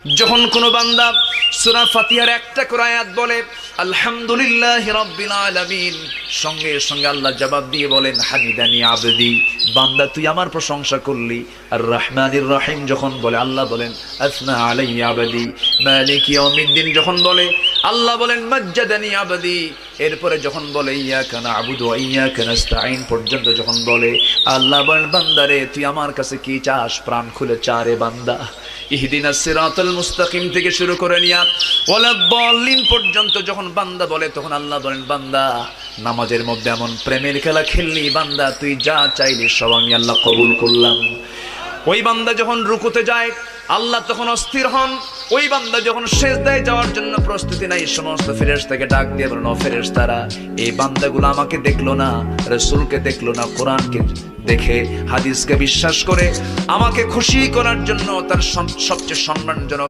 যখন কোনো বান্দা সূরা ফাতিহার একটা করে আয়াত বলে আলহামদুলিল্লাহি রাব্বিল আলামিন, সঙ্গে সঙ্গে আল্লাহ জবাব দিয়ে বলেন হামিদানি আবদি, বান্দা তুই আমার প্রশংসা করলি। আর রহমানির রহিম যখন বলে আল্লাহ বলেন আসনা আলাইয়া আবদি। মালিকি ইয়াউমিদ্দিন যখন বলে আল্লাহ বলেন মাজ্জাদানি আবদি। এরপরে যখন বলে ইয়াকা না'বুদু ওয়া ইয়াকা নাস্তাঈন পর্যন্ত যখন বলে আল্লাহ বলেন বান্দারে তুই আমার কাছে কি চাস, প্রাণ খুলে চা রে বান্দা। ইহদিনাস সিরাতাল মুস্তাকিম থেকে শুরু করে নিয়া ওয়ালাদ-দাল্লিন পর্যন্ত যখন বান্দা বলে তখন আল্লাহ বলেন বান্দা নামাজের মধ্যে এমন প্রেমের খেলা খেললি বান্দা, তুই যা চাইলি সব আমি আল্লাহ কবুল করলাম। ওই বান্দা যখন রুকুতে যায় আল্লাহ তখন অস্থির হন। ওই বান্দা যখন সিজদায় যাওয়ার জন্য প্রস্তুতি নাই, সমস্ত ফেরেশতাকে ডাক দিয়ে বলেন ও ফেরেশতারা, এই বান্দাগুলো আমাকে দেখলো না, রাসূলকে দেখলো না, কোরআনকে দেখে হাদিসকে বিশ্বাস করে আমাকে খুশি করার জন্য তার সবচেয়ে সম্মানজনক